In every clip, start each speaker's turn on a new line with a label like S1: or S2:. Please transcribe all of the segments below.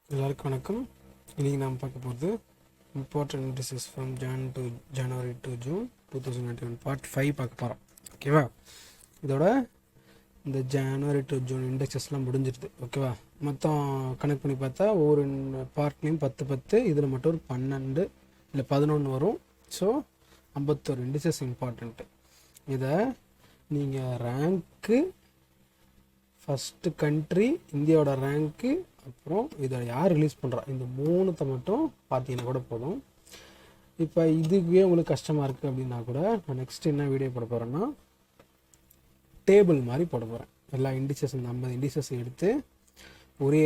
S1: எல்லாருக்கும் வணக்கம். இன்றைக்கி நாம் பார்க்க போகிறது important indices from January to June 2021 part 5 பார்க்க போகிறோம். ஓகேவா? இதோட இந்த ஜனவரி டு ஜூன் இண்டெக்ஸஸ்லாம் முடிஞ்சிருது. ஓகேவா? மொத்தம் கனெக்ட் பண்ணி பார்த்தா ஒவ்வொரு பார்ட்லேயும் 10 இதில் மட்டும் ஒரு 12 இல்லை 11 வரும். So 51 indices important. இதை நீங்கள் ரேங்க்கு, ஃபஸ்ட்டு கண்ட்ரி, இந்தியாவோட ரேங்க்கு, அப்புறம் இதை யார் ரிலீஸ் பண்ணுறா, இந்த மூணுத்தை மட்டும் பார்த்தீங்கன்னா கூட போதும். இப்போ இதுவே உங்களுக்கு கஷ்டமாக இருக்குது அப்படின்னா கூட நான் நெக்ஸ்ட் என்ன வீடியோ போட போகிறேன்னா டேபிள் மாதிரி போட போகிறேன். எல்லா இண்டிசஸ், இந்த 50 இண்டிசஸ் எடுத்து ஒரே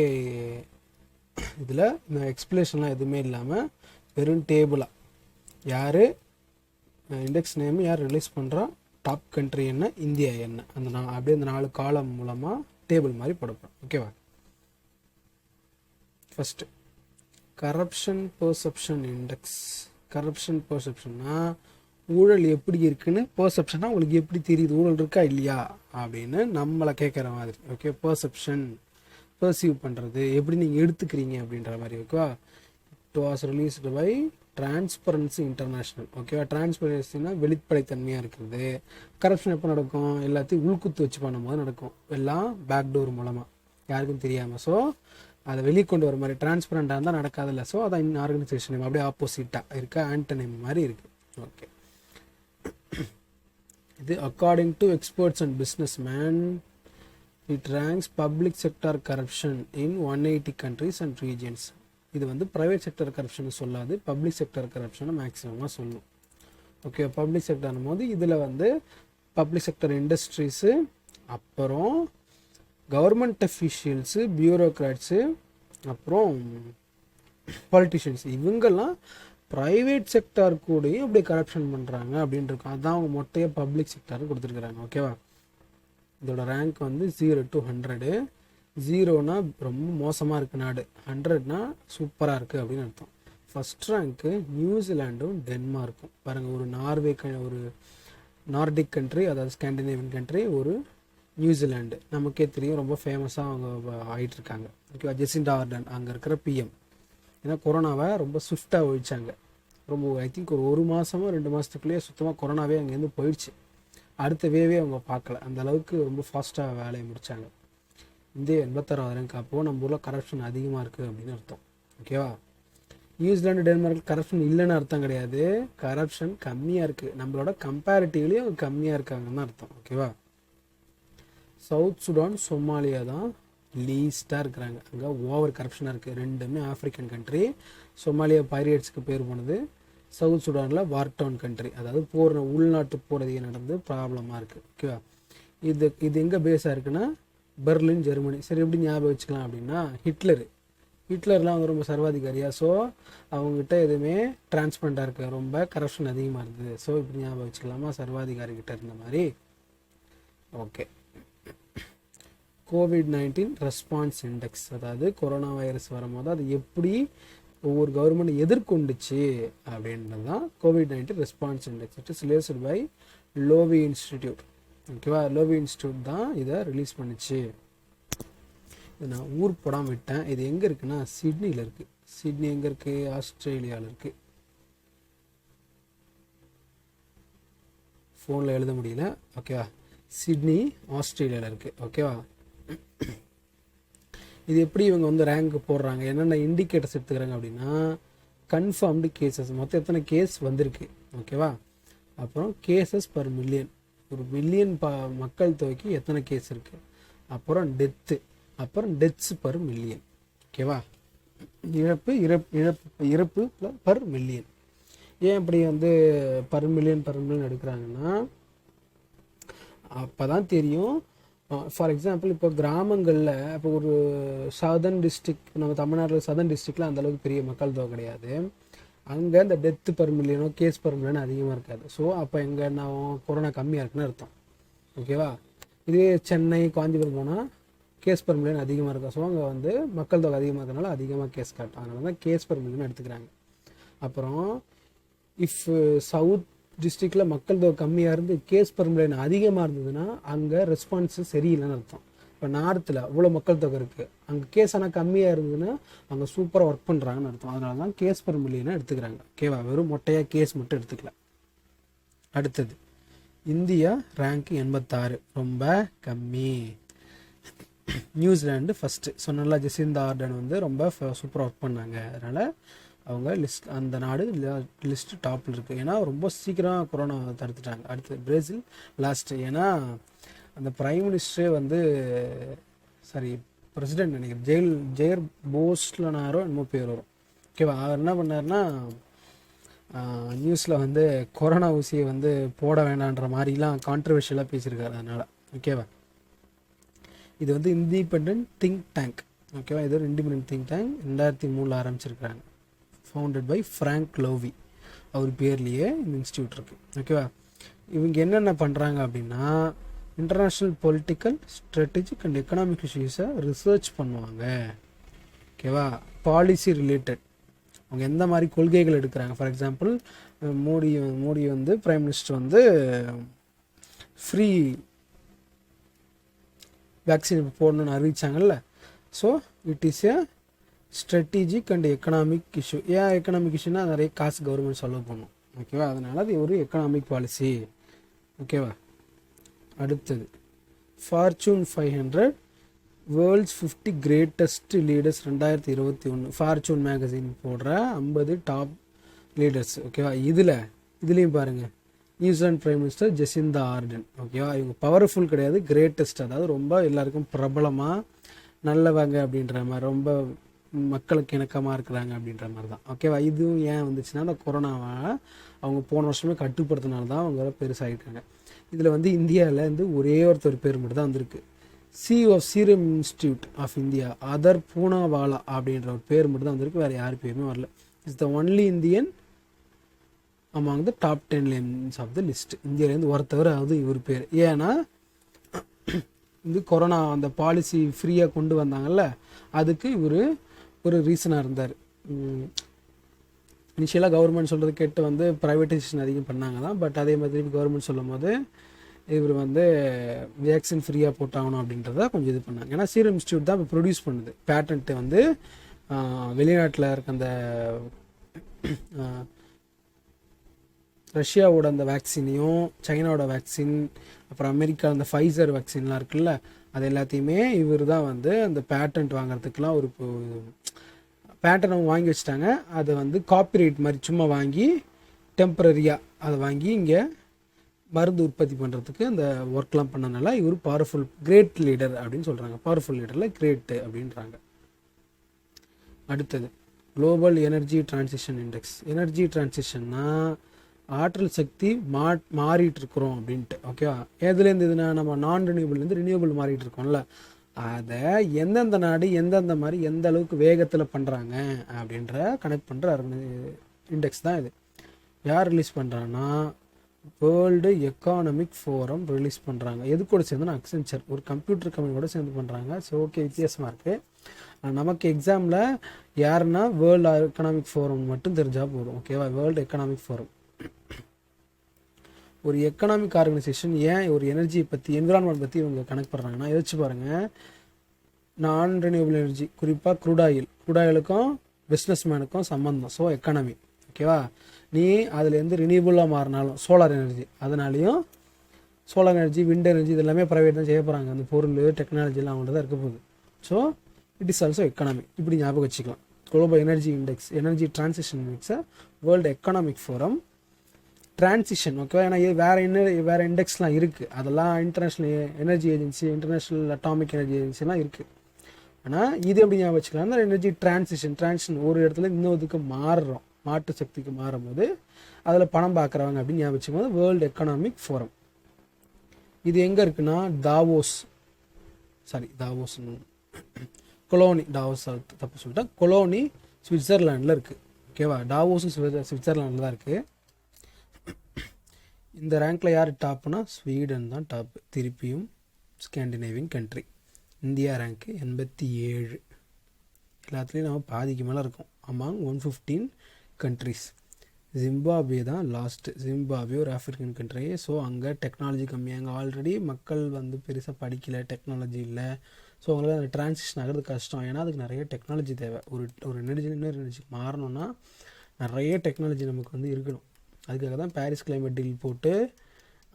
S1: இதில் இந்த எக்ஸ்பிளேஷன்லாம் எதுவுமே இல்லாமல் வெறும் டேபிளாக யார் இண்டெக்ஸ் நேம், யார் ரிலீஸ் பண்ணுறா, டாப் கண்ட்ரி என்ன, இந்தியா என்ன, அந்த அப்படியே இந்த 4 காலம் மூலமாக டேபிள் மாதிரி போடப்போம். ஓகேவா? First corruption perception index. Corruption பெர்செப்ஷன்னா ஊழல் எப்படி இருக்குன்னு, பெர்செப்ஷன்னா உங்களுக்கு எப்படி தெரியுது ஊழல் இருக்கா இல்லையா அப்படின்னு நம்மளை கேட்குற மாதிரி. ஓகே, பெர்செப்ஷன் பெர்சீவ் பண்ணுறது, எப்படி நீங்கள் எடுத்துக்கிறீங்க அப்படின்ற மாதிரி. ஓகேவா? It was released by transparency international. ஓகேவா? டிரான்ஸ்பரன்சினா வெளிப்படைத்தன்மையாக இருக்கிறது. கரப்ஷன் எப்போ நடக்கும்? எல்லாத்தையும் உள்குத்து வச்சு பண்ணும்போது நடக்கும், எல்லாம் பேக்டோர் மூலமாக, யாருக்கும் தெரியாமல். ஸோ அதை வெளியே கொண்டு வர மாதிரி டிரான்ஸ்பரண்டாக இருந்தால் நடக்காதில்ல. ஸோ அதான் இன்னும் ஆர்கனைசேஷன் அப்படியே ஆப்போசிட்டாக இருக்க ஆண்டனிம் மாதிரி இருக்குது. ஓகே, இது according to experts and business man it ranks public sector corruption in 180 countries and regions. இது வந்து ப்ரைவேட் செக்டர் கரப்ஷன் சொல்லாது, பப்ளிக் செக்டர் கரப்ஷனை மேக்ஸிமமாக சொல்லும். ஓகே, பப்ளிக் செக்டர்னும் போது இதில் வந்து பப்ளிக் செக்டர் இண்டஸ்ட்ரீஸு, அப்புறம் கவர்மெண்ட் அஃபீஷியல்ஸு, பியூரோக்ராட்ஸு, அப்புறம் பாலிட்டிஷியன்ஸ், இவங்கெல்லாம் ப்ரைவேட் செக்டார் கூடயும் அப்படி கரப்ஷன் பண்ணுறாங்க அப்படின்னு இருக்கும். அதுதான் அவங்க மொட்டையாக பப்ளிக் செக்டார் கொடுத்துருக்குறாங்க. ஓகேவா? இதோட ரேங்க் வந்து 0 to 100. 0னா ரொம்ப மோசமாக இருக்குது நாடு, 100னா சூப்பராக இருக்குது அப்படின்னு அர்த்தம். ஃபஸ்ட் ரேங்க்கு நியூசிலாண்டும் டென்மார்க்கும். பாருங்கள், ஒரு நார்வே, ஒரு நார்டிக் கண்ட்ரி, அதாவது ஸ்காண்டினேவியன் கண்ட்ரி, ஒரு நியூசிலாண்டு. நமக்கே தெரியும், ரொம்ப ஃபேமஸாக அவங்க ஆகிட்டுருக்காங்க. ஓகேவா? ஜெசிண்டா ஆர்டன் அங்கே இருக்கிற பிஎம். ஏன்னா கொரோனாவை ரொம்ப ஸ்விஃப்டாக ஒழிச்சாங்க. ரொம்ப ஐ திங்க் ஒரு மாதமோ 2 மாதத்துக்குள்ளேயே சுத்தமாக கொரோனாவே அங்கேருந்து போயிடுச்சு. அடுத்த வேவே அவங்க பார்க்கல, அந்த அளவுக்கு ரொம்ப ஃபாஸ்ட்டாக வேலையை முடித்தாங்க. India 86வது rank. அப்போது நம்ம ஊரில் கரப்ஷன் அதிகமாக இருக்குது அப்படின்னு அர்த்தம். ஓகேவா? நியூசிலாண்டு, டென்மார்க்கில் கரப்ஷன் இல்லைன்னு அர்த்தம் கிடையாது, கரப்ஷன் கம்மியாக இருக்குது, நம்மளோட கம்பேரிட்டிவ்லேயும் கம்மியாக இருக்காங்கன்னு அர்த்தம். ஓகேவா? சவுத் சுடான், சொமாலியா தான் லீஸ்ட்டாக இருக்கிறாங்க. அங்கே ஓவர் கரப்ஷனாக இருக்குது. ரெண்டுமே ஆஃப்ரிக்கன் கண்ட்ரி. சொமாலியா பைரேட்ஸுக்கு பேர் போனது. சவுத் சுடானில் வார்டவுன் கண்ட்ரி, அதாவது போர், உள்நாட்டு போர் அதிகம் நடந்து ப்ராப்ளமாக இருக்குது. ஓகேவா? இது எங்கே பேஸாக இருக்குன்னா பெர்லின், ஜெர்மனி. சரி, எப்படி ஞாபகம் வச்சுக்கலாம் அப்படின்னா ஹிட்லர்லாம் வந்து ரொம்ப சர்வாதிகாரியாக. ஸோ அவங்ககிட்ட எதுவுமே டிரான்ஸ்பரண்டாக இருக்குது, ரொம்ப கரப்ஷன் அதிகமாக இருந்தது. ஸோ இப்படி ஞாபகம் வச்சுக்கலாமா, சர்வாதிகாரிகிட்ட இருந்த மாதிரி. ஓகே, கோவிட்-19 ரெஸ்பான்ஸ் இண்டெக்ஸ், அதாவது கொரோனா வைரஸ் வரும்போது அது எப்படி ஒவ்வொரு கவர்மெண்ட் எதிர்கொண்டுச்சு அப்படின்றது தான் கோவிட்-19 response index. It is released by Lowy institute. ஓகேவா? லோவி இன்ஸ்டிடியூட் தான் இதை ரிலீஸ் பண்ணிச்சு. இது நான் ஊர் போடாமல் விட்டேன். இது எங்கே இருக்குன்னா சிட்னியில் இருக்குது. சிட்னி எங்கே இருக்குது? ஆஸ்திரேலியாவில் இருக்குது. ஃபோனில் எழுத முடியல. ஓகேவா? சிட்னி ஆஸ்திரேலியாவில் இருக்குது. ஓகேவா? இது எப்படி இவங்க வந்து ரேங்க் போடுறாங்க, என்னென்ன இண்டிகேட்டர்ஸ் எடுத்துக்கிறாங்க அப்படின்னா கன்ஃபார்ம்டு கேசஸ், மொத்தம் எத்தனை கேஸ் வந்திருக்கு. ஓகேவா? அப்புறம் கேசஸ் பர் மில்லியன், ஒரு மில்லியன் மக்கள் தொகைக்கு எத்தனை கேஸ் இருக்குது. அப்புறம் டெத்து, அப்புறம் டெத்ஸ் பர் மில்லியன். ஓகேவா? இறப்பு பர் மில்லியன். ஏன் இப்படி வந்து பர் மில்லியன் எடுக்கிறாங்கன்னா அப்போ தான் தெரியும். ஃபார் எக்ஸாம்பிள், இப்போ கிராமங்களில், இப்போ ஒரு சதர்ன் டிஸ்ட்ரிக்ட், நம்ம தமிழ்நாட்டில் சதர்ன் டிஸ்ட்ரிக்டில் அந்தளவுக்கு பெரிய மக்கள் தொகை கிடையாது. அங்கே இந்த டெத்து பர் மில்லியனோ கேஸ் பர் மில்லியனோ அதிகமாக இருக்காது. ஸோ அப்போ எங்கே என்ன கொரோனா கம்மியாக இருக்குன்னு அர்த்தம். ஓகேவா? இதே சென்னை, காஞ்சிபுரம் போனால் கேஸ் பர் மில்லியன் அதிகமாக இருக்கும். ஸோ அங்கே வந்து மக்கள் தொகை அதிகமாக இருக்கிறனால அதிகமாக கேஸ் காட்டும், அதனால தான் கேஸ் பர் மில்லியன் எடுத்துக்கிறாங்க. அப்புறம் இஃப் சவுத் டிஸ்ட்ரிக்டில் மக்கள் தொகை கம்மியாக இருந்து கேஸ் பர் மில்லியன் அதிகமாக இருந்ததுன்னா அங்கே ரெஸ்பான்ஸு சரியில்லைன்னு அர்த்தம். இப்போ நார்த்தில் அவ்வளோ மக்கள் தொகை இருக்குது, அங்கே கேஸ் ஆனால் கம்மியாக இருந்ததுன்னா அங்கே சூப்பராக ஒர்க் பண்ணுறாங்கன்னு அர்த்தம். அதனால தான் கேஸ் பெர் மில்லியனை எடுத்துக்கிறாங்க. ஓகேவா, வெறும் மொட்டையாக கேஸ் மட்டும் எடுத்துக்கல. அடுத்தது இந்தியா ரேங்க் 86, ரொம்ப கம்மி. நியூசிலாண்டு ஃபஸ்ட்டு சொன்னால ஜெசிந்தா ஆர்டன் வந்து ரொம்ப சூப்பராக ஒர்க் பண்ணாங்க. அதனால் அவங்க அந்த நாடு லிஸ்ட்டு டாப்பில் இருக்குது. ஏன்னா ரொம்ப சீக்கிரம் கொரோனா தடுத்துட்டாங்க. அடுத்து பிரேசில் லாஸ்ட்டு. ஏன்னா அந்த பிரைம் மினிஸ்டரே வந்து பிரசிடென்ட் நினைக்கிறேன் ஜெயர் போஸ்லனாரோ என்னமோ பேர் வரும். ஓகேவா, அவர் என்ன பண்ணார்னா நியூஸில் வந்து கொரோனா ஊசியை வந்து போட வேண்டான்ற மாதிரிலாம் கான்ட்ரவர்ஷியலாக பேசியிருக்காரு. அதனால் ஓகேவா, இது வந்து இண்டிபெண்ட் திங்க் டேங்க். ஓகேவா, இது ஒரு இண்டிபெண்ட் திங்க் டேங்க் 2003 ஆரம்பிச்சிருக்காங்க. ஃபவுண்டட் பை ஃப்ராங்க் லோவி, அவர் பேர்லேயே இந்த இன்ஸ்டியூட் இருக்குது. ஓகேவா, இவங்க என்னென்ன பண்ணுறாங்க அப்படின்னா international political strategic and economic இஷ்யூஸை ரிசர்ச் பண்ணுவாங்க. ஓகேவா, பாலிசி ரிலேட்டட் அவங்க எந்த மாதிரி கொள்கைகள் எடுக்கிறாங்க. ஃபார் எக்ஸாம்பிள் மோடி வந்து பிரைம் மினிஸ்டர் வந்து ஃப்ரீ வேக்சின் போடணும்னு அறிவிச்சாங்கல்ல. So it is a strategic and economic issue. ஏன் எக்கனாமிக் இஷ்யூனா நிறைய காசு கவர்மெண்ட் செலவு பண்ணும். ஓகேவா, அதனால் அது ஒரு எக்கனாமிக் பாலிசி. ஓகேவா, அடுத்தது fortune 500 world's 50 greatest leaders 2021 fortune magazine போடுற 50 டாப் லீடர்ஸ். ஓகேவா, இதுலேயும் பாருங்கள் New Zealand prime minister Jesintha Ardern. ஓகேவா, இவங்க பவர்ஃபுல் கிடையாது, கிரேட்டஸ்ட், அதாவது ரொம்ப எல்லாருக்கும் பிரபலமாக நல்லவங்க அப்படின்ற மாதிரி, ரொம்ப மக்களுக்கு இணக்கமாக இருக்கிறாங்க அப்படின்ற மாதிரி தான். ஓகேவா, இதுவும் ஏன் வந்துச்சுன்னா அந்த கொரோனாவை அவங்க போன வருஷமே கட்டுப்படுத்தினால தான் அவங்க பெருசாகிருக்காங்க. இதில் வந்து இந்தியாவில் வந்து ஒரே ஒருத்தர் பேர் மட்டும் தான் வந்திருக்கு. CEO of Serum Institute of India other Poonawalla அப்படின்ற ஒரு பேர் மட்டும் தான் வந்திருக்கு, வேறு யார் பேருமே வரல. It's the only Indian among the top 10 names of the list. இந்தியாவிலேருந்து ஒருத்தவர் ஆகுது இவர் பேர். ஏன்னா இது கொரோனா அந்த பாலிசி ஃப்ரீயாக கொண்டு வந்தாங்கல்ல, அதுக்கு இவர் ஒரு ரீசனாக இருந்தார். இனிஷியலாக கவர்மெண்ட் சொல்கிறது கேட்டு வந்து ப்ரைவேட்டைசேஷன் அதிகம் பண்ணாங்க தான். பட் அதே மாதிரி கவர்மெண்ட் சொல்லும் போது இவர் வந்து வேக்சின் ஃப்ரீயாக போட்டாகணும் அப்படின்றத கொஞ்சம் இது பண்ணாங்க. ஏன்னா சீரம் இன்ஸ்டியூட் தான் இப்போ ப்ரொடியூஸ் பண்ணுது. பேட்டன்ட்டு வந்து வெளிநாட்டில் இருக்க அந்த ரஷ்யாவோட அந்த வேக்சினையும் சைனாவோட வேக்சின் அப்புறம் அமெரிக்கா அந்த ஃபைசர் வேக்சின்லாம் இருக்குல்ல, அது எல்லாத்தையுமே இவர் தான் வந்து அந்த பேட்டன்ட் வாங்குறதுக்கெலாம் ஒரு பேட்டன் அவங்க வாங்கி வச்சுட்டாங்க. அதை வந்து காப்பிரைட் மாதிரி சும்மா வாங்கி டெம்பரரியாக அதை வாங்கி இங்கே மருந்து உற்பத்தி பண்ணுறதுக்கு அந்த ஒர்க்லாம் பண்ணனால இவர் பவர்ஃபுல் கிரேட் லீடர் அப்படின்னு சொல்கிறாங்க. பவர்ஃபுல் லீடரில் கிரேட்டு அப்படின்றாங்க. அடுத்தது global energy transition index. Energy டிரான்சிஷன்னா ஆற்றல் சக்தி மாறிட்டு இருக்கிறோம் அப்படின்ட்டு. ஓகேவா, எதுலேருந்து இதுனா நம்ம நான் ரினியூபிள்லேருந்து ரினியூபிள் மாறிட்டு இருக்கோம்ல, அதை எந்தெந்த நாடு எந்தெந்த மாதிரி எந்த அளவுக்கு வேகத்தில் பண்ணுறாங்க அப்படின்ற கனெக்ட் பண்ணுற இண்டெக்ஸ் தான் இது. யார் ரிலீஸ் பண்ணுறாங்கன்னா வேர்ல்டு எக்கானமிக் ஃபோரம் ரிலீஸ் பண்ணுறாங்க. எது கூட சேர்ந்துன்னா அக்சென்ச்சர், ஒரு கம்ப்யூட்டர் கம்பெனி கூட சேர்ந்து பண்ணுறாங்க. ஸோ ஓகே, வித்தியாசமாக இருக்குது. நமக்கு எக்ஸாமில் யாருன்னா வேர்ல்டு எக்கனாமிக் ஃபோரம் மட்டும் தெரிஞ்சால் போதும். ஓகேவா, வேர்ல்டு எக்கனாமிக் ஃபோரம் ஒரு எக்கனாமிக் ஆர்கனைசேஷன். ஏன் ஒரு எனர்ஜியை பற்றி என்விரான்மெண்ட் பற்றி இவங்க கனெக்ட் பண்ணுறாங்கன்னா யோசிச்சு பாருங்கள். நான் ரினியூபிள் எனர்ஜி குறிப்பாக க்ரூடாயிலுக்கும் பிஸ்னஸ் மேனுக்கும் சம்மந்தம். So economy. ஓகேவா, நீ அதுலேருந்து ரினியூபிளாக மாறினாலும் சோலார் எனர்ஜி, அதனாலையும் சோலார் எனர்ஜி விண்ட் எனர்ஜி இது எல்லாமே ப்ரைவேட் தான் செய்ய போகிறாங்க. அந்த பொருள் டெக்னாலஜிலாம் அவங்கள்ட்ட தான் இருக்க போகுது. So it is also economy. இப்படி ஞாபகம் வச்சுக்கலாம். Global energy index, energy transition இண்டெக்ஸை வேர்ல்டு எக்கனாமிக் ஃபோரம் டிரான்சிஷன். ஓகேவா, ஏன்னா வேறு இண்டெக்ஸ்லாம் இருக்குது. அதெல்லாம் international energy agency, international atomic energy ஏஜென்சிலாம் இருக்குது. ஆனால் இது எப்படி ஞாபகம் வச்சுக்கலாம், அந்த எனர்ஜி டிரான்சிஷன் ஒரு இடத்துல இன்னொருத்துக்கு மாறுறோம், மாற்று சக்திக்கு மாறும் போது அதில் பணம் பார்க்குறவங்க அப்படின்னு ஞாபகம் வச்சுக்கும் போது வேர்ல்டு எக்கனாமிக் ஃபோரம். இது எங்கே இருக்குன்னா டாவோஸ் தப்பு சொல்லிட்டேன், கொலோனி சுவிட்சர்லாண்டில் இருக்குது. ஓகேவா, டாவோஸும் சுவிட்சர்லாண்டில் தான் இருக்குது. இந்த ரேங்க்கில் யார் டாப்னா ஸ்வீடன் தான் டாப். திருப்பியும் ஸ்காண்டினேவியன் கண்ட்ரி. India rank 87. எல்லாத்துலேயும் நம்ம பாதிக்கு மேலே இருக்கோம் அமாங் 115 கண்ட்ரிஸ். ஜிம்பாப்வே தான் லாஸ்ட்டு. ஜிம்பாப்வே ஒரு ஆஃப்ரிக்கன் கண்ட்ரி. ஸோ அங்கே டெக்னாலஜி கம்மி, அங்கே ஆல்ரெடி மக்கள் வந்து பெருசாக படிக்கலை, டெக்னாலஜி இல்லை. ஸோ அவங்களால அந்த ட்ரான்சிஷன் ஆகிறது கஷ்டம். ஏன்னா அதுக்கு நிறைய டெக்னாலஜி தேவை. ஒரு எனர்ஜி இன்னொரு எனர்ஜிக்கு மாறணும்னா நிறைய டெக்னாலஜி நமக்கு வந்து இருக்கணும். அதுக்காக தான் பாரிஸ் கிளைமேட் டீல் போட்டு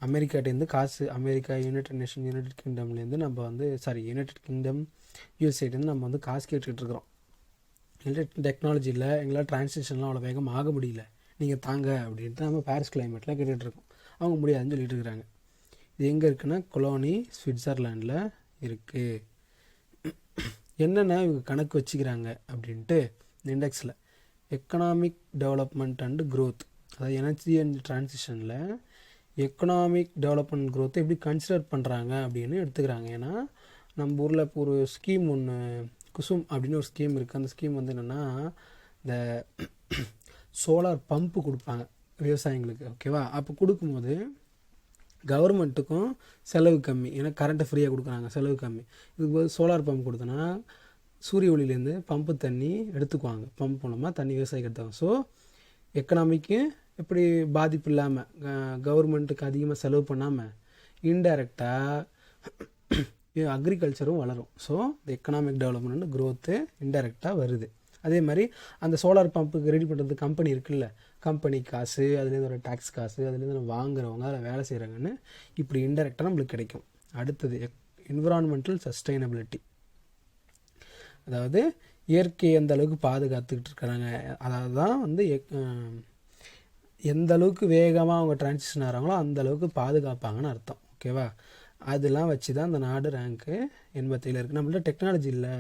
S1: அமெரிக்காட்டேருந்து காசு, அமெரிக்கா, யுனைடெட் நேஷன், யுனைடெட் கிங்டம்லேருந்து நம்ம வந்து யுனைடெட் கிங்டம், யூஎஸ்ஏலேருந்து நம்ம வந்து காசு கேட்டுட்ருக்குறோம். டெக்னாலஜி இல்லை, எங்களால் ட்ரான்ஸ்லேஷன்லாம் அவ்வளோ வேகம் ஆக முடியல, நீங்கள் தாங்க அப்படின்ட்டு நம்ம பாரிஸ் கிளைமேட்டில் கேட்டுட்ருக்கோம். அவங்க முடியாதுன்னு சொல்லிட்டு இருக்கிறாங்க. இது எங்கே இருக்குன்னா கொலோனி, ஸ்விட்சர்லாண்டில் இருக்குது. என்னென்ன இவங்க கணக்கு வச்சுக்கிறாங்க அப்படின்ட்டு இந்த இண்டெக்ஸில் எக்கனாமிக் டெவலப்மெண்ட் அண்டு க்ரோத், அதாவது எனர்ஜி அண்ட் ட்ரான்சிஷனில் எக்கனாமிக் டெவலப்மெண்ட் க்ரோத்தை எப்படி கன்சிடர் பண்ணுறாங்க அப்படின்னு எடுத்துக்கிறாங்க. ஏன்னா நம்ம ஊரில் இப்போ ஒரு ஸ்கீம் ஒன்று, குசும் அப்படின்னு ஒரு ஸ்கீம் இருக்குது. அந்த ஸ்கீம் வந்து என்னென்னா இந்த சோலார் பம்பு கொடுப்பாங்க விவசாயிங்களுக்கு, ஓகேவா? அப்போ கொடுக்கும்போது கவர்மெண்ட்டுக்கும் செலவு கம்மி, ஏன்னா கரண்ட்டை ஃப்ரீயாக கொடுக்குறாங்க, செலவு கம்மி. இதுக்கு போது சோலார் பம்ப் கொடுத்தோன்னா சூரிய ஒளியிலேருந்து பம்பு தண்ணி எடுத்துக்குவாங்க, பம்ப் மூலமாக தண்ணி விவசாயிக்கு எடுத்தாங்க. ஸோ எக்கனாமிக்கு எப்படி பாதிப்பு இல்லாமல், கவர்மெண்ட்டுக்கு அதிகமாக செலவு பண்ணாமல் இன்டைரக்டாக அக்ரிகல்ச்சரும் வளரும். ஸோ இந்த எக்கனாமிக் டெவலப்மெண்ட் க்ரோத்து இன்டைரக்டாக வருது. அதே மாதிரி அந்த சோலார் பம்புக்கு ரெடி பண்ணுறது கம்பெனி இருக்குல்ல, கம்பெனி காசு, அதுலேருந்து ஒரு டேக்ஸ் காசு, அதுலேருந்து நம்ம வாங்குறவங்க, அதில் வேலை செய்கிறாங்கன்னு இப்படி இன்டெரக்டாக நம்மளுக்கு கிடைக்கும். அடுத்தது என்விரான்மெண்டல் சஸ்டைனபிலிட்டி, அதாவது இயற்கையை எந்த அளவுக்கு பாதுகாத்துக்கிட்டு இருக்கிறாங்க, அதாவது தான் வந்து எந்த அளவுக்கு வேகமாக அவங்க டிரான்சிஷன் ஆகிறாங்களோ அந்த அளவுக்கு பாதுகாப்பாங்கன்னு அர்த்தம், ஓகேவா? அதெல்லாம் வச்சு தான் அந்த நாடு ரேங்க்கு 87 இருக்குது. நம்மள்ட்ட டெக்னாலஜி இல்லை,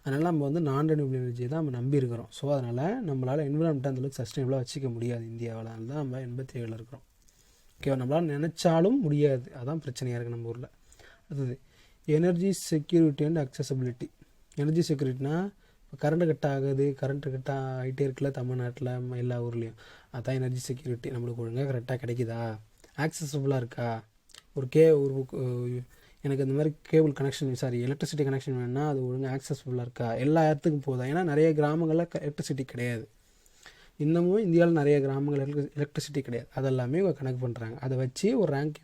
S1: அதனால் நம்ம வந்து நான் ரெனியூபிள் எனர்ஜியை தான் நம்ம நம்பி இருக்கிறோம். ஸோ அதனால் நம்மளால் என்விரான்மெண்ட்டை அந்தளவுக்கு சஸ்டைனபிளாக வச்சுக்க முடியாது இந்தியாவில். அதனால தான் நம்ம 87 இருக்கிறோம், ஓகேவா? நம்மளால் நினச்சாலும் முடியாது, அதான் பிரச்சனையாக இருக்குது நம்ம ஊரில். அடுத்தது எனர்ஜி செக்யூரிட்டி அண்ட் அக்சசபிலிட்டி. எனர்ஜி செக்யூரிட்டினா இப்போ கரண்ட்டு கட் ஆகுது, கரண்ட்டு கட் ஆகிட்டே இருக்குல்ல தமிழ்நாட்டில், எல்லா ஊர்லேயும். அதுதான் எனர்ஜி செக்யூரிட்டி. நம்மளுக்கு ஒழுங்காக கரெக்டாக கிடைக்குதா, ஆக்சசபிளாக இருக்கா, ஒரு எனக்கு இந்த மாதிரி கேபிள் கனெக்ஷன், எலக்ட்ரிசிட்டி கனெக்ஷன் வேணுன்னா அது ஒழுங்காக ஆக்சஸ்ஃபுல்லாக இருக்கா, எல்லா இடத்துக்கும் போதா? ஏன்னா நிறைய கிராமங்களில் எலக்ட்ரிசிட்டி கிடையாது, இன்னமும் இந்தியாவில் நிறைய கிராமங்கள் எலக்ட்ரிசிட்டி கிடையாது. அதெல்லாமே இவங்க கனெக்ட் பண்ணுறாங்க. அதை வச்சு ஒரு ரேங்க்,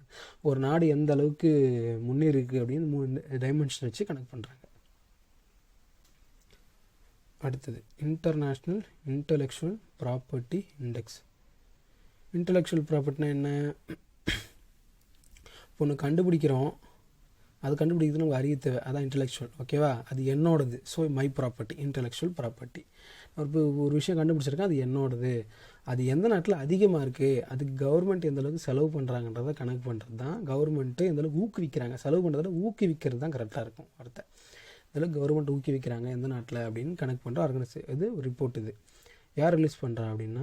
S1: ஒரு நாடு எந்த அளவுக்கு முன்னேறிருக்கு அப்படின்னு 3 டைமென்ஷன் வச்சு கனெக்ட் பண்ணுறாங்க. அடுத்தது international intellectual property index. Intellectual ப்ராப்பர்ட்டினா என்ன? இப்போ ஒன்று கண்டுபிடிக்கிறோம், அது கண்டுபிடிக்கிறது நமக்கு அறிய தேவை, அதான் இன்டெலெக்சுவல், ஓகேவா? அது என்னோடது. So my property, intellectual property. ஒரு விஷயம் கண்டுபிடிச்சிருக்கேன், அது என்னோடது. அது எந்த நாட்டில் அதிகமாக இருக்குது, அதுக்கு கவர்மெண்ட் எந்த அளவுக்கு செலவு பண்ணுறாங்கன்றதை கணக்கு பண்ணுறது தான். கவர்மெண்ட்டு எந்த அளவுக்கு ஊக்குவிக்கிறாங்க, செலவு பண்ணுறத ஊக்குவிக்கிறது தான் கரெக்டாக இருக்கும் வார்த்தை. இதில் கவர்மெண்ட் ஊக்குவிக்கிறாங்க எந்த நாட்டில் அப்படின்னு கணக்கு பண்ணுற இது ரிப்போர்ட். இது யார் ரிலீஸ் பண்ணுறா அப்படின்னா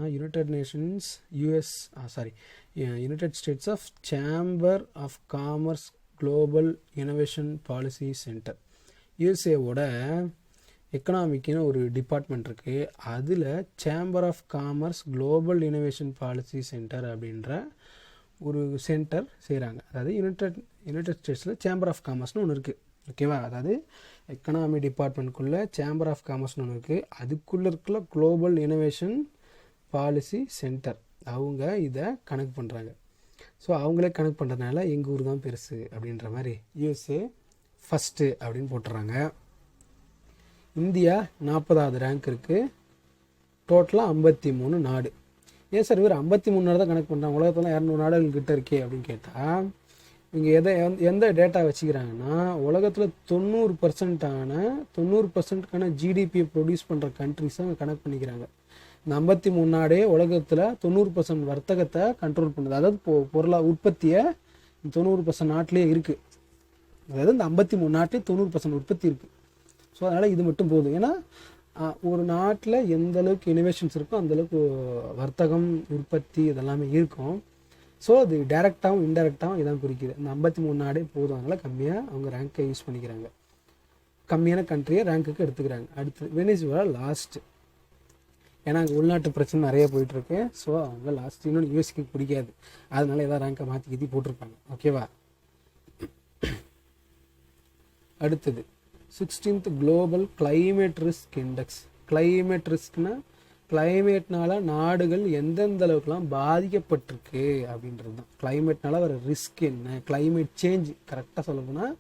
S1: united states of chamber of commerce global innovation policy centre. யூஎஸ்ஏவோட எக்கனாமிக்குன்னு ஒரு டிபார்ட்மெண்ட் இருக்குது, அதில் chamber of commerce global innovation policy centre அப்படின்ற ஒரு சென்டர் செய்கிறாங்க. அதாவது யுனைடெட் ஸ்டேட்ஸில் சேம்பர் ஆஃப் காமர்ஸ்னு ஒன்று இருக்குது, ஓகேவா? அதாவது எக்கனாமி டிபார்ட்மெண்ட்குள்ளே சேம்பர் ஆஃப் காமர்ஸ்னு ஒன்று இருக்குது, அதுக்குள்ளே இருக்கிற குளோபல் இனோவேஷன் பாலிசி சென்டர் அவங்க இதை கனெக்ட் பண்ணுறாங்க. ஸோ அவங்களே கனெக்ட் பண்ணுறதுனால எங்கள் ஊர் தான் பெருசு அப்படின்ற மாதிரி யூஎஸ்ஏ ஃபஸ்ட்டு அப்படின்னு போட்டுறாங்க. இந்தியா 40வது ரேங்க் இருக்குது, டோட்டலாக 53 நாடு. ஏன் சார் இவர் 53 நாடு தான் கனெக்ட் பண்ணுறாங்க, உலகத்தில் 200 நாடுகள் கிட்ட இருக்கே அப்படின்னு கேட்டால், இவங்க எந்த டேட்டா வச்சுக்கிறாங்கன்னா உலகத்தில் 90%க்கான ஜிடிபியை ப்ரொடியூஸ் பண்ணுற கண்ட்ரிஸை அவங்க கனெக்ட் பண்ணிக்கிறாங்க. இந்த 53 நாடே உலகத்தில் 90% வர்த்தகத்தை கண்ட்ரோல் பண்ணுது. அதாவது உற்பத்தியை 90% நாட்டிலே இருக்குது. அதாவது இந்த 53 நாட்டிலே 90% உற்பத்தி இருக்குது. ஸோ அதனால் இது மட்டும் போதும். ஏன்னா ஒரு நாட்டில் எந்த அளவுக்கு இனோவேஷன்ஸ் இருக்கோ அந்தளவுக்கு வர்த்தகம், உற்பத்தி இதெல்லாமே இருக்கும். ஸோ அது டைரெக்டாகவும் இன்டெரக்டாகவும் இதான் குறிக்குது. இந்த 53 நாடே போதும், அதனால் கம்மியாக அவங்க ரேங்கை யூஸ் பண்ணிக்கிறாங்க, கம்மியான கண்ட்ரியை ரேங்க்குக்கு எடுத்துக்கிறாங்க. அடுத்து வெனிசுவேலா லாஸ்ட்டு, ஏன்னா அங்கே உள்நாட்டு பிரச்சனை நிறைய போயிட்டுருக்கு. ஸோ அவங்க லாஸ்ட், இன்னொன்று யூஎஸ்க்கு பிடிக்காது, அதனால ஏதாவது ரேங்கை மாற்றி போட்டிருப்பாங்க, ஓகேவா? அடுத்தது 16th global climate risk index. Climate ரிஸ்க்னா கிளைமேட்னால நாடுகள் எந்தெந்த அளவுக்குலாம் பாதிக்கப்பட்டிருக்கு அப்படின்றது தான். கிளைமேட்னால வர ரிஸ்க் என்ன, கிளைமேட் சேஞ்ச் கரெக்டாக சொல்ல போனால்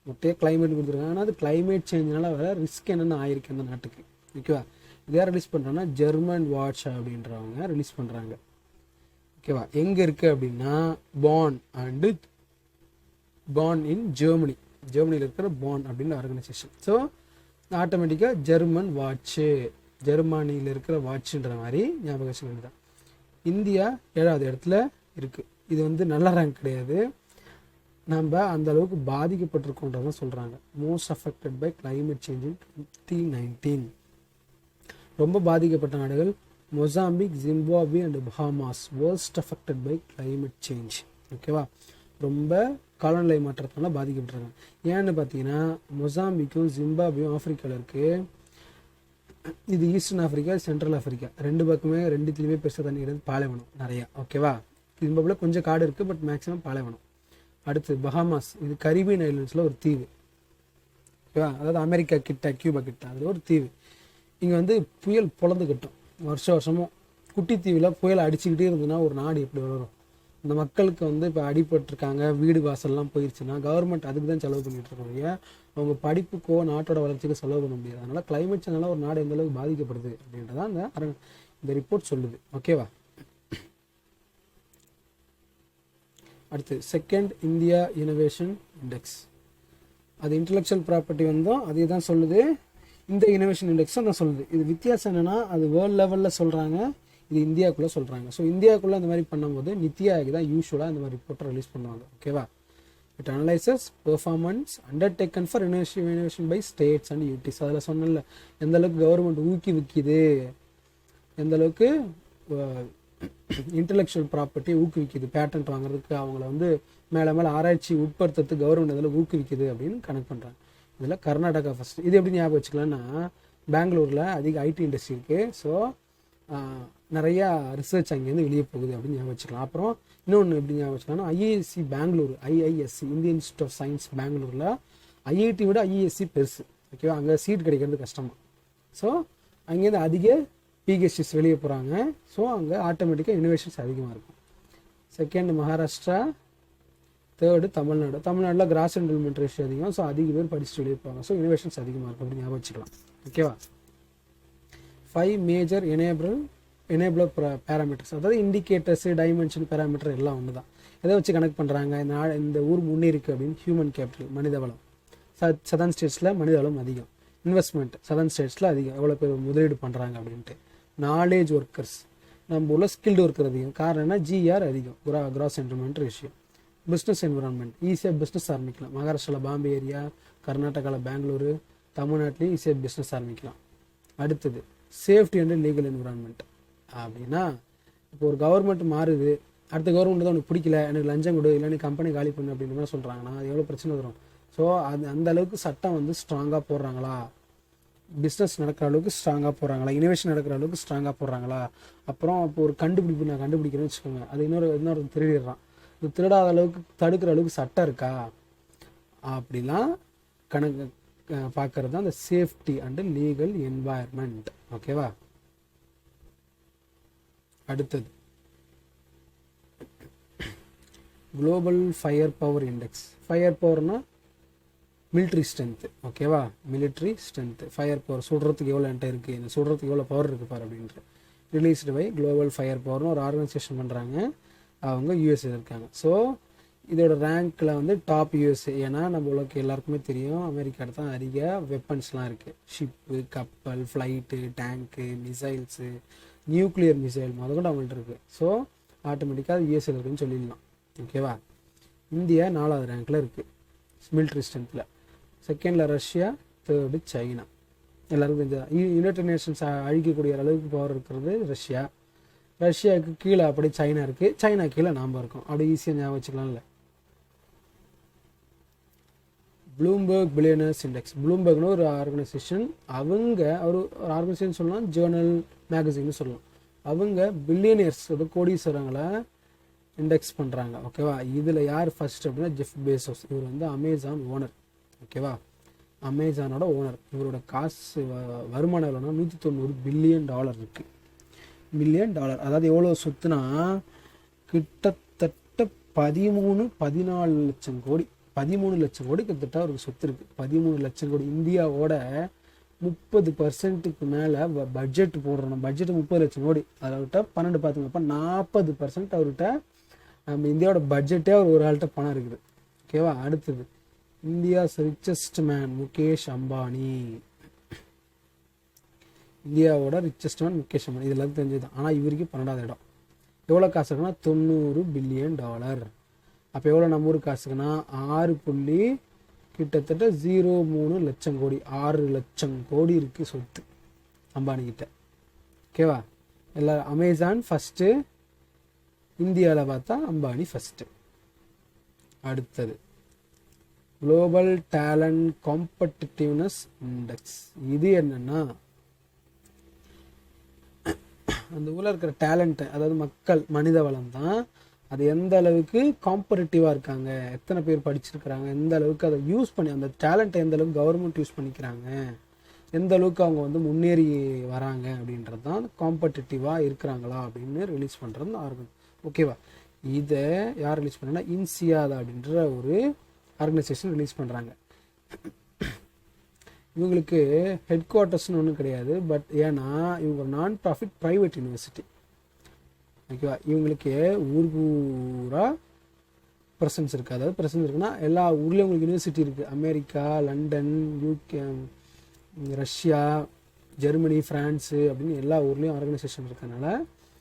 S1: மொட்டையே கிளைமேட் கொடுத்துருக்காங்க. ஆனால் அது கிளைமேட் சேஞ்ச்னால வர ரிஸ்க் என்னென்னு ஆயிருக்கு அந்த நாட்டுக்கு. ஓகேவா, இதே ரிலீஸ் பண்ணுறோன்னா ஜெர்மன் வாட்ச் அப்படின்றவங்க ரிலீஸ் பண்ணுறாங்க. ஓகேவா, எங்கே இருக்குது அப்படின்னா பான் இன் ஜெர்மனியில் இருக்கிற பான் அப்படின்ற ஆர்கனைசேஷன். ஸோ ஆட்டோமேட்டிக்காக ஜெர்மன் வாட்ச்சு, ஜெர்மனியில் இருக்கிற வாட்சுன்ற மாதிரி ஞாபகம் வச்சுக்க வேண்டியதான். இந்தியா 7வது இடத்துல இருக்குது. இது வந்து நல்ல ரேங்க் கிடையாது, நம்ம அந்த அளவுக்கு பாதிக்கப்பட்டிருக்கோன்றதான் சொல்கிறாங்க. Most affected by climate change in 2019. ரொம்ப பாதிக்கப்பட்ட நாடுகள் Mozambique, Zimbabwe and Bahamas. Worst affected by climate change. ஓகேவா, ரொம்ப காலநிலை மாற்றத்தினால பாதிக்கப்பட்டிருக்காங்க. ஏன்னு பார்த்தீங்கன்னா மொசாம்பிக்கும் ஜிம்பாப்வேயும் ஆப்பிரிக்காவில் இருக்குது. இது ஈஸ்டர்ன் ஆஃப்ரிக்கா, சென்ட்ரல் ஆஃப்ரிக்கா, ரெண்டு பக்கமே ரெண்டுத்துலேயுமே பெருசாக தண்ணி இருக்குது, பாலைவனம் நிறையா. ஓகேவா, ஜிம்பாப்வேல கொஞ்சம் காடு இருக்குது, பட் மேக்ஸிமம் பாலைவனம். அடுத்து பஹாமாஸ், இது கரீபியன் ஐலண்ட்ஸில் ஒரு தீவு. ஓகேவா, அதாவது அமெரிக்கா கிட்ட, கியூபா கிட்ட, அதில் ஒரு தீவு. இங்கே வந்து புயல் பொழந்து கட்டும் வருஷமும். குட்டி தீவில் புயல் அடிச்சுக்கிட்டே இருந்ததுன்னா ஒரு நாடு எப்படி வளரும்? அந்த மக்களுக்கு வந்து இப்போ அடிபட்டிருக்காங்க, வீடு வாசல்லாம் போயிடுச்சுன்னா கவர்மெண்ட் அதுக்கு தான் செலவு பண்ணிட்டு இருக்காங்க. அவங்க படிப்புக்கோ நாட்டோட வளர்ச்சிக்கோ செலவு பண்ண முடியாது. அதனால் கிளைமேட் சேஞ்சால ஒரு நாடு எந்த அளவுக்கு பாதிக்கப்படுது அப்படின்றதான் இந்த ரிப்போர்ட் சொல்லுது. ஓகேவா, அடுத்து செகண்ட் இந்தியா இனோவேஷன் இண்டெக்ஸ். அது இன்டெலெக்சுவல் ப்ராப்பர்ட்டி வந்தோம், அதே தான் சொல்லுது. இந்த இனோவேஷன் இண்டெக்ஸும் தான் சொல்லுது. இது வித்தியாசம் என்னென்னா அது வேர்ல்டு லெவலில் சொல்கிறாங்க, இது இந்தியாவுக்குள்ளே சொல்கிறாங்க. ஸோ இந்தியாவுக்குள்ளே அந்த மாதிரி பண்ணும்போது நித்தி ஆயோக் தான் யூஸ்வலாக இந்த மாதிரி ரிப்போர்ட்டை ரிலீஸ் பண்ணுவாங்க. ஓகேவா, it analyses performance undertaken for innovation by states and unities. அதில் சொன்னல எந்த அளவுக்கு கவர்மெண்ட் ஊக்குவிக்குது, எந்த அளவுக்கு இன்டெலெக்சுவல் ப்ராப்பர்ட்டியை ஊக்குவிக்குது, பேட்டன்ட் வாங்குறதுக்கு அவங்கள வந்து மேலே ஆராய்ச்சி உட்படுத்துறதுக்கு கவர்மெண்ட் அதில் ஊக்குவிக்குது அப்படின்னு கனெக்ட் பண்ணுறாங்க. இதில் கர்நாடகா ஃபஸ்ட்டு. இது எப்படி ஞாபகம் வச்சுக்கலாம்னா பெங்களூரில் அதிக ஐடி இண்டஸ்ட்ரி இருக்குது. ஸோ நிறையா ரிசர்ச் அங்கேருந்து வெளியே போகுது அப்படின்னு ஞாபகம் வச்சுக்கலாம். அப்புறம் இன்னொன்று எப்படி ஞாபகம் வச்சுக்கலாம்னா IISc Bangalore, IISc Indian institute of science பெங்களூரில் ஐஐடி விட ஐஐஎஸ்சி பெருசு. ஓகேவா, அங்கே சீட் கிடைக்கிறது கஷ்டமாக. ஸோ அங்கேருந்து அதிக பிஹெச்டிஸ் வெளியே போகிறாங்க. ஸோ அங்கே ஆட்டோமேட்டிக்காக இனோவேஷன்ஸ் அதிகமாக இருக்கும். Second Maharashtra, third Tamil Nadu. தமிழ்நாட்டில் கிராஸ் என்ரோல்மெண்ட் ரேஷியோ அதிகம். ஸோ அதிக பேர் படிச்சுட்டு வெளியே போவாங்க. ஸோ இனோவேஷன்ஸ் அதிகமாக இருக்கும் அப்படின்னு ஞாபகம் வச்சுக்கலாம். ஓகேவா, 5 மேஜர் எனேபிளர் பேராமீட்டர்ஸ், அதாவது இண்டிகேட்டர்ஸு, டைமென்ஷன், பேராமீட்டர் எல்லாம் ஒன்று தான். எதை வச்சு கனெக்ட் பண்ணுறாங்க, இந்த ஊர் முன்னேறிக்கு அப்படின்னு? ஹியூமன் கேபிட்டல், மனித வளம். சதர்ன் ஸ்டேட்ஸில் மனித வளம் அதிகம். இன்வெஸ்ட்மெண்ட் சதர்ன் ஸ்டேட்ஸில் அதிகம், எவ்வளோ பேர் முதலீடு பண்ணுறாங்க அப்படின்ட்டு. நாலேஜ் ஒர்க்கர்ஸ், நம்ம ஊரில் ஸ்கில்டு ஒர்க்கர் அதிகம். காரணம் என்ன? ஜிஆர் அதிகம், cross enrolment ratio. Business environment, ஈஸியாக பிஸ்னஸ் ஆரம்பிக்கலாம். மகாராஷ்டிராவில் பாம்பே ஏரியா, கர்நாடகாவில் பெங்களூரு, தமிழ்நாட்டிலையும் ஈஸியாக பிஸ்னஸ் ஆரம்பிக்கலாம். அடுத்தது சேஃப்டி அண்ட் லீகல் என்விரான்மெண்ட். அப்படின்னா இப்போ ஒரு கவர்மெண்ட் மாறுது, அடுத்த கவர்மெண்ட் தான் உனக்கு பிடிக்கல, எனக்கு லஞ்சம் கொடு, இல்லை நீ கம்பெனி காலி பண்ணு அப்படின்ற மாதிரி சொல்கிறாங்கன்னா அது எவ்வளோ பிரச்சனை வரும். ஸோ அந்த அளவுக்கு சட்டம் வந்து ஸ்ட்ராங்காக போடுறாங்களா, பிஸ்னஸ் நடக்கிற அளவுக்கு ஸ்ட்ராங்காக போடுறாங்களா, இனோவேஷன் நடக்கிற அளவுக்கு ஸ்ட்ராங்காக போடுறாங்களா. அப்புறம் இப்போ ஒரு கண்டுபிடிப்பு நான் கண்டுபிடிக்கிறேன்னு வச்சுக்கோங்க, அது இன்னொரு திருடிடுறான், இது திருடாத அளவுக்கு தடுக்கிற அளவுக்கு சட்டம் இருக்கா அப்படிலாம் கணக்கு பார்க்கறது தான் அந்த சேஃப்டி அண்ட் லீகல் என்வாயர்மெண்ட். ஓகேவா, அடுத்தது global fire power index. Fire பவர்னா மிலிட்ரி ஸ்ட்ரென்த்து. ஓகேவா, மிலிட்ரி ஸ்ட்ரென்த்து, ஃபயர் பவர், சுடுறதுக்கு எவ்வளோ என்கிட்ட இருக்குது, இந்த சுடுறதுக்கு எவ்வளோ பவர் இருக்குது பாரு அப்படின்ட்டு. ரிலீஸ்டு பை குளோபல் ஃபயர் பவர்னு ஒரு ஆர்கனைசேஷன் பண்ணுறாங்க, அவங்க யூஎஸ்ஏ இருக்காங்க. ஸோ இதோட ரேங்க்கில் வந்து டாப் யூஎஸ்ஏ. ஏன்னா நம்ம உலகம் எல்லாருக்குமே தெரியும் அமெரிக்கா தான் அதிக வெப்பன்ஸ்லாம் இருக்குது. ஷிப்பு, கப்பல், ஃப்ளைட்டு, டேங்க்கு, மிசைல்ஸு, நியூக்ளியர் மிசைல் கூட அவங்கள்ட்ட இருக்குது. ஸோ ஆட்டோமேட்டிக்காக அது யூஎஸ்ஏ இருக்குன்னு சொல்லிடலாம். ஓகேவா, இந்தியா 4வது ரேங்க்கில் இருக்குது மிலிட்ரி ஸ்ட்ரென்த்தில். செகண்டில் ரஷ்யா, தேர்டு சைனா. எல்லாருக்கும் தெரிஞ்சதான். யுனைடெட் நேஷன்ஸ் அழிக்கக்கூடிய அளவுக்கு பவர் இருக்கிறது ரஷ்யா. ரஷ்யாவுக்கு கீழே அப்படி சைனா இருக்குது, சைனா கீழே நாம் இருக்கோம். அப்படி ஈஸியாக ஞாபகம் வச்சுக்கலாம்ல. Bloomberg billionaires index. ப்ளூம்பர்க்னு ஒரு ஆர்கனைசேஷன், அவங்க ஒரு ஆர்கனைசேஷன் சொல்லலாம், ஜேர்னல் மேகசின்னு சொல்லலாம். அவங்க பில்லியனர்ஸ் கோடீஸ்வரங்களை இண்டெக்ஸ் பண்ணுறாங்க. ஓகேவா, இதில் யார் ஃபர்ஸ்ட் அப்படின்னா ஜெஃப் பேசோஸ். இவர் வந்து அமேசான் ஓனர். ஓகேவா, அமேசானோட ஓனர். இவரோட காசு வருமானம் எவ்வளோனா $190 பில்லியன் இருக்குது. $14 அதாவது எவ்வளோ சொத்துனா கிட்டத்தட்ட 14 லட்சம் கோடி. 13 லட்சம் கோடி கிட்டத்தட்ட ஒரு சொத்து இருக்குது. 13 லட்சம் கோடி. இந்தியாவோட 30%க்கு மேலே பட்ஜெட் போடுறோம். பட்ஜெட் 30 லட்சம் கோடி. அதை விட்ட 12 பார்த்துங்க. அப்போ 40% அவர்கிட்ட நம்ம இந்தியாவோட பட்ஜெட்டே ஒரு ஆள்கிட்ட பணம் இருக்குது. ஓகேவா? அடுத்தது India's richest man Mukesh Ambani. இந்தியாவோட ரிச்சஸ்ட் மேன் முகேஷ் அம்பானி. இதெல்லாம் தெரிஞ்சது. ஆனால் இவருக்கு 12வது இடம். எவ்வளோ காசு இருக்குன்னா $90 பில்லியன். அப்போ எவ்வளோ நம்ம ஊர் காசுக்குன்னா 6 கிட்டத்தட்ட 0.3 லட்சம் கோடி. 6 லட்சம் கோடி இருக்குது சொத்து அம்பானிக்கிட்ட. ஓகேவா? எல்லாரும் அமேசான் ஃபஸ்ட்டு, இந்தியாவில் பார்த்தா அம்பானி ஃபஸ்ட்டு. அடுத்தது குளோபல் டேலண்ட் காம்படிட்டிவ்னஸ் இண்டெக்ஸ். இது என்னன்னா அந்த ஊரில் இருக்கிற டேலண்ட்டு, அதாவது மக்கள் மனித வளம் தான், அது எந்த அளவுக்கு காம்படிட்டிவாக இருக்காங்க, எத்தனை பேர் படிச்சிருக்கிறாங்க, எந்த அளவுக்கு அதை யூஸ் பண்ணி அந்த டேலண்ட்டை எந்த அளவுக்கு கவர்மெண்ட் யூஸ் பண்ணிக்கிறாங்க, எந்த அளவுக்கு அவங்க வந்து முன்னேறி வராங்க அப்படின்றது தான் காம்படிட்டிவாக இருக்கிறாங்களா அப்படின்னு ரிலீஸ் பண்ணுறது ஆர்கன். ஓகேவா? இதை யார் ரிலீஸ் பண்ணா இன்சியாத் அப்படின்ற ஒரு ஆர்கனைசேஷன் ரிலீஸ் பண்ணுறாங்க. இவங்களுக்கு ஹெட் குவார்ட்டர்ஸ்னு ஒன்றும் கிடையாது. பட் ஏன்னா இவங்க ஒரு நான் ப்ராஃபிட் ப்ரைவேட் யூனிவர்சிட்டி. ஓகேவா? இவங்களுக்கு ஊர் பூரா ப்ரெசன்ஸ் இருக்குது. அதாவது ப்ரெசன்ஸ் இருக்குன்னா எல்லா ஊர்லேயும் உங்களுக்கு யூனிவர்சிட்டி இருக்குது. America, London, UK, Russia, Germany, France அப்படின்னு எல்லா ஊர்லேயும் ஆர்கனைசேஷன் இருக்கிறதுனால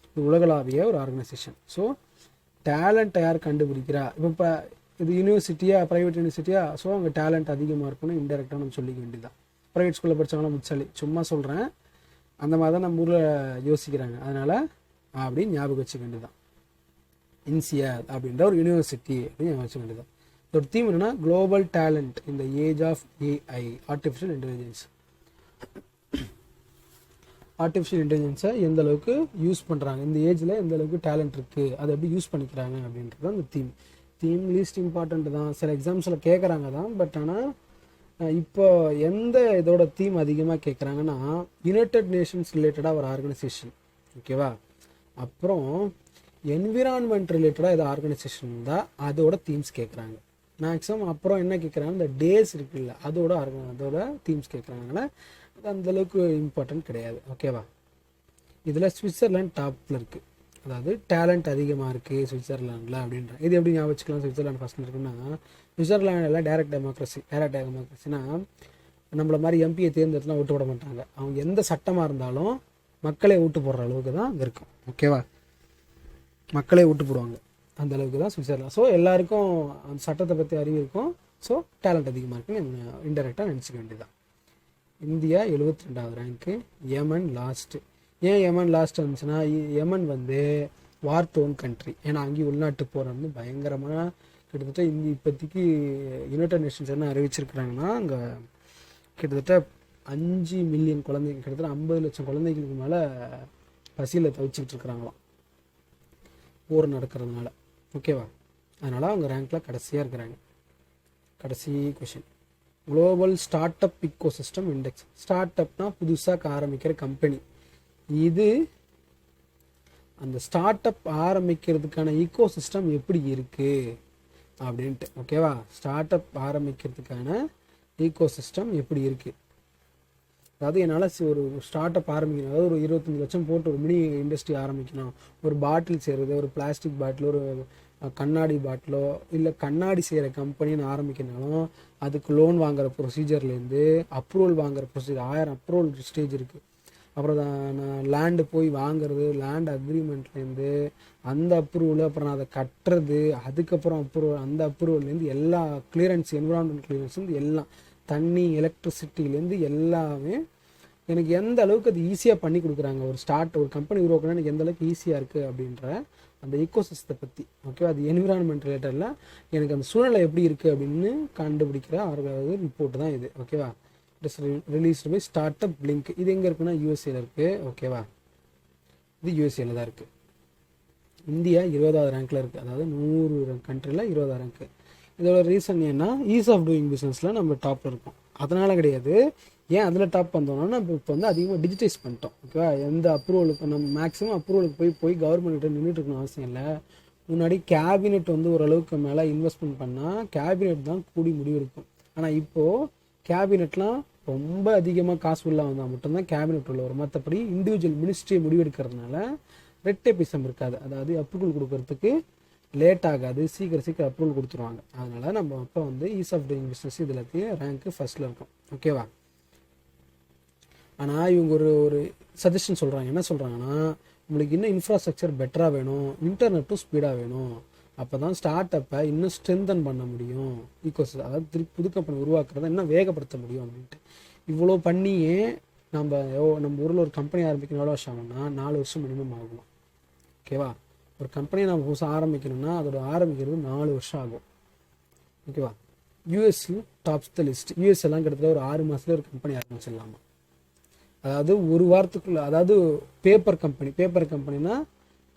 S1: இது உலகளாவிய ஒரு ஆர்கனைசேஷன். ஸோ டேலண்ட்டை யார் கண்டுபிடிக்கிறா? இப்போ இது யூனிவர்சிட்டியா, ப்ரைவேட் யூனிவர்சிட்டியா? ஸோ அங்கே டேலண்ட் அதிகமாக இருக்கணும். இன்டெரக்டாக நம்ம சொல்லிக்க வேண்டியதான். ப்ரைவேட் ஸ்கூலில் படித்தவங்களாம் முச்சாலி, சும்மா சொல்கிறேன், அந்த மாதிரி தான் நம்ம ஊரில் யோசிக்கிறாங்க. அதனால் அப்படின்னு ஞாபகம் வச்சுக்க வேண்டியதான். இன்சியாத் அப்படின்ற ஒரு யூனிவர்சிட்டி அப்படின்னு ஞாபகம் வச்சுக்க வேண்டியதான். இதோட தீம் என்னன்னா global talent in the age of AI, artificial intelligence. Artificial இன்டெலிஜென்ஸை எந்த அளவுக்கு யூஸ் பண்ணுறாங்க, இந்த ஏஜில் எந்த அளவுக்கு டேலண்ட் இருக்குது, அதை எப்படி யூஸ் பண்ணிக்கிறாங்க அப்படின்றது தான் இந்த தீம் லீஸ்ட் இம்பார்ட்டண்ட் தான். சில எக்ஸாம்ஸில் கேட்குறாங்க தான். பட் ஆனால் இப்போ எந்த இதோட தீம் அதிகமாக கேட்குறாங்கன்னா யுனைடெட் நேஷன்ஸ் ரிலேட்டடாக ஒரு ஆர்கனைசேஷன். ஓகேவா? அப்புறம் என்விரான்மெண்ட் ரிலேட்டடாக ஏதோ ஆர்கனைசேஷன் இருந்தால் அதோட தீம்ஸ் கேட்குறாங்க மேக்ஸிமம். அப்புறம் என்ன கேட்குறாங்க, இந்த டேஸ் இருக்குல்ல அதோட தீம்ஸ் கேட்குறாங்கனால அது அந்தளவுக்கு இம்பார்ட்டன்ட் கிடையாது. ஓகேவா? இதில் சுவிட்சர்லாந்து டாப்பில் இருக்குது. அதாவது டேலண்ட் அதிகமாக இருக்குது சுவிட்சர்லாண்டில் அப்படின்ற. இது எப்படி ஞாபகம் வச்சுக்கலாம்? சுவிட்சர்லாந்து ஃபஸ்ட் இருக்குன்னா சுவிட்சர்லாண்டில் டைரக்ட் டெமோக்ரஸினா நம்மளை மாதிரி எம்பியை தேர்ந்தெடுத்துலாம் ஓட்டு போட மாட்டாங்க. அவங்க எந்த சட்டமாக இருந்தாலும் மக்களே ஓட்டு போடுற அளவுக்கு தான் அங்கே இருக்கும். ஓகேவா? மக்களே ஓட்டு போடுவாங்க, அந்த அளவுக்கு தான் சுவிட்சர்லாந்து. ஸோ எல்லாருக்கும் அந்த சட்டத்தை பற்றி அறிவு இருக்கும். ஸோ டேலண்ட் அதிகமாக இருக்குன்னு இன்டெரக்டாக நினச்சிக்க வேண்டியதான். இந்தியா 72வது ரேங்க்கு, யமன் லாஸ்ட்டு. ஏன் யமன் லாஸ்ட் வந்துச்சுன்னா யமன் வந்து வார் டோன் கண்ட்ரி. ஏன்னா அங்கேயும் உள்நாட்டு போர் வந்து பயங்கரமாக கிட்டத்தட்ட இப்போதைக்கு யுனைடெட் நேஷன்ஸ் என்ன அறிவிச்சிருக்கிறாங்கன்னா அங்கே கிட்டத்தட்ட 5 மில்லியன் குழந்தைங்க, கிட்டத்தட்ட 50 லட்சம் குழந்தைங்களுக்கு மேலே பசியில் தவிச்சிக்கிட்டு இருக்கிறாங்களாம் போர் நடக்கிறதுனால. ஓகேவா? அதனால் அவங்க ரேங்க்கில் கடைசியாக இருக்கிறாங்க. கடைசி question, global start up ecosystem index. Start அப்னா புதுசாக ஆரம்பிக்கிற கம்பெனி. இது அந்த ஸ்டார்ட் அப் ஆரம்பிக்கிறதுக்கான ஈகோசிஸ்டம் எப்படி இருக்குது அப்படின்ட்டு. ஓகேவா? ஸ்டார்ட் அப் ஆரம்பிக்கிறதுக்கான ஈகோசிஸ்டம் எப்படி இருக்குது, அதாவது என்னால் ஒரு ஸ்டார்ட் அப் ஆரம்பிக்கணும், அதாவது ஒரு 25 லட்சம் போட்டு ஒரு மினி இண்டஸ்ட்ரி ஆரம்பிக்கணும். ஒரு பாட்டில் செய்கிறது, ஒரு பிளாஸ்டிக் பாட்டிலோ, ஒரு கண்ணாடி பாட்டிலோ, இல்லை கண்ணாடி செய்கிற கம்பெனின்னு ஆரம்பிக்கனாலும் அதுக்கு லோன் வாங்குகிற ப்ரொசீஜர்லேருந்து அப்ரூவல் வாங்குகிற ப்ரொசீஜர் 1000 அப்ரூவல் ஸ்டேஜ் இருக்குது. அப்புறம் நான் லேண்டு போய் வாங்குறது, லேண்ட் அக்ரிமெண்ட்லேருந்து அந்த அப்ரூவல், அப்புறம் நான் அதை கட்டுறது, அதுக்கப்புறம் அப்ரூவல், அந்த அப்ரூவல்லேருந்து எல்லா கிளியரன்ஸ், என்விரான்மெண்ட் கிளியரன்ஸ்லேருந்து எல்லாம், தண்ணி, எலக்ட்ரிசிட்டிலேருந்து எல்லாமே எனக்கு எந்த அளவுக்கு அது ஈஸியாக பண்ணி கொடுக்குறாங்க. ஒரு கம்பெனி உருவாக்கணும்னா எனக்கு எந்த அளவுக்கு ஈஸியாக இருக்குது அப்படின்ற அந்த ஈகோசிஸ்டத்தை பற்றி. ஓகேவா? அது என்விரான்மெண்ட் ரிலேட்டடில் எனக்கு அந்த சூழ்நிலை எப்படி இருக்குது அப்படின்னு கண்டுபிடிக்கிற ரிப்போர்ட் தான் இது. ஓகேவா? Released by start up link. இது எங்கே இருக்குன்னா யூஎஸ்ஏல இருக்குது. ஓகேவா? இது யூஎஸ்ஏல தான் இருக்குது. இந்தியா 20வது ரேங்க்கில் இருக்குது. அதாவது 100 கண்ட்ரியில் 20வது ரேங்க்கு. இதோட ரீசன் ஏன்னா ஈஸ் ஆஃப் டூயிங் பிஸ்னஸில் நம்ம டாப்பில் இருக்கோம். அதனால் கிடையாது, ஏன் அதில் டாப் வந்தோம்னா நம்ம இப்போ வந்து அதிகமாக டிஜிட்டைஸ் பண்ணிட்டோம். ஓகேவா, எந்த அப்ரூவலுக்கு நம்ம மேக்ஸிமம் அப்ரூவலுக்கு போய் கவர்மெண்ட்டு நின்றுட்டு இருக்கணும் அவசியம் இல்லை. முன்னாடி கேபினெட் வந்து ஓரளவுக்கு மேலே இன்வெஸ்ட்மெண்ட் பண்ணால் கேபினெட் தான் கூடி முடிவெடுக்கும். ஆனால் இப்போது கேபினெட்லாம் ரொம்ப அதிகமாக காசு உள்ள வந்தால் மட்டும்தான் கேபினெட் உள்ள வரும். மற்றபடி இண்டிவிஜுவல் மினிஸ்ட்ரியை முடிவெடுக்கிறதுனால ரெட் டேபிசம் இருக்காது. அதாவது அப்ரூவல் கொடுக்கறதுக்கு லேட் ஆகாது, சீக்கிரம் அப்ரூவல் கொடுத்துருவாங்க. அதனால் நம்ம அப்போ வந்து ஈஸ் ஆஃப் டூயிங் பிஸ்னஸ் இது எல்லாத்தையும் ரேங்க்கு ஃபஸ்ட்டில் இருக்கும். ஓகேவா. ஆனால் இவங்க ஒரு சஜஷன் சொல்கிறாங்க. என்ன சொல்கிறாங்கன்னா, உங்களுக்கு இன்னும் இன்ஃப்ராஸ்ட்ரக்சர் பெட்டராக வேணும், இன்டர்நெட்டும் ஸ்பீடாக வேணும். அப்போ தான் ஸ்டார்ட் அப்பை இன்னும் ஸ்ட்ரென்தன் பண்ண முடியும், அதாவது திருப்பி புது கம்பெனி உருவாக்குறத இன்னும் வேகப்படுத்த முடியும் அப்படின்ட்டு. இவ்வளோ பண்ணியே நம்ம ஊரில் ஒரு கம்பெனி ஆரம்பிக்கணும் எவ்வளோ வருஷம் ஆகும்னா 4 வருஷம் மினிமம் ஆகும். ஓகேவா. ஒரு கம்பெனியை நம்ம புதுசாக ஆரம்பிக்கணும்னா அதோட ஆரம்பிக்கிறது 4 வருஷம் ஆகும். ஓகேவா. யூஎஸ்ல டாப்ஸ் த லிஸ்ட். யூஎஸ் எல்லாம் கிட்டத்தட்ட ஒரு 6 மாதத்துல ஒரு கம்பெனி ஆரம்பிச்சிடலாமா. அதாவது ஒரு வாரத்துக்குள்ள, அதாவது பேப்பர் கம்பெனினா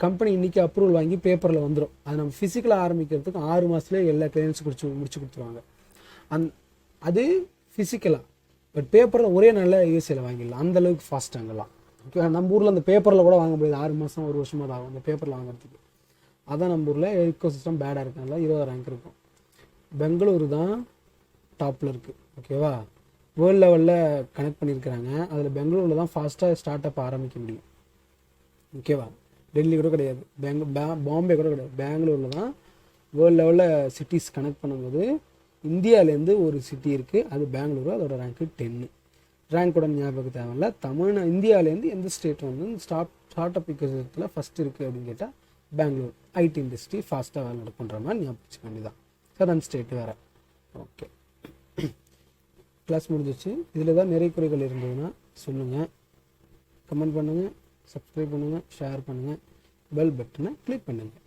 S1: கம்பெனி இன்றைக்கி அப்ரூவல் வாங்கி பேப்பரில் வந்துடும். அது நம்ம ஃபிசிக்கலாக ஆரம்பிக்கிறதுக்கு 6 மாதத்துலேயே எல்லா கிளைண்ட்ஸ் முடிச்சு கொடுத்துருவாங்க. அது ஃபிசிக்கலாக. பட் பேப்பரில் ஒரே நல்ல யூஎஸ்ஏல வாங்கிடலாம், அந்தளவுக்கு ஃபாஸ்ட் அங்கெல்லாம். ஓகே. நம்ம ஊரில் அந்த பேப்பரில் கூட வாங்க முடியாது, 6 மாதம் 1 வருஷமாக ஆகும் அந்த பேப்பரில் வாங்குறதுக்கு. அதான் நம்ம ஊரில் எக்கோ சிஸ்டம் பேடாக இருக்கனால 20 ரேங்க் இருக்கும். பெங்களூரு தான் டாப்பில் இருக்குது. ஓகேவா. வேர்ல்டு லெவலில் கனெக்ட் பண்ணியிருக்கிறாங்க. அதில் பெங்களூரில் தான் ஃபாஸ்ட்டாக ஸ்டார்ட் அப் ஆரம்பிக்க முடியும். ஓகேவா. டெல்லி கூட கிடையாது, பாம்பே கூட கிடையாது, பெங்களூரில் தான் வேர்ல்டு லெவலில் சிட்டிஸ் கனெக்ட் பண்ணும்போது இந்தியாவிலேருந்து ஒரு சிட்டி இருக்குது, அது பெங்களூரு. அதோட ரேங்க்கு 10. ரேங்க் கூட ஞாபகம் தேவையில்ல. இந்தியாவிலேருந்து எந்த ஸ்டேட் வந்து ஸ்டார்ட் அப் இக்கோசிஸ்டத்தில் ஃபஸ்ட் இருக்குது அப்படின்னு கேட்டால் பெங்களூர். ஐடி இண்டஸ்ட்ரி ஃபாஸ்ட்டாக வேலை நடக்குன்ற மாதிரி ஞாபகம் வச்சுக்க வேண்டியதான். சதர்ன் ஸ்டேட் வேறு. ஓகே, கிளாஸ் முடிஞ்சிச்சு. இதில் தான் நிறைய குறைகள் இருந்ததுன்னா சொல்லுங்கள், கமெண்ட் பண்ணுங்கள், சப்ஸ்கிரைப் பண்ணுங்கள், ஷேர் பண்ணுங்கள், பெல் பட்டனை கிளிக் பண்ணுங்கள்.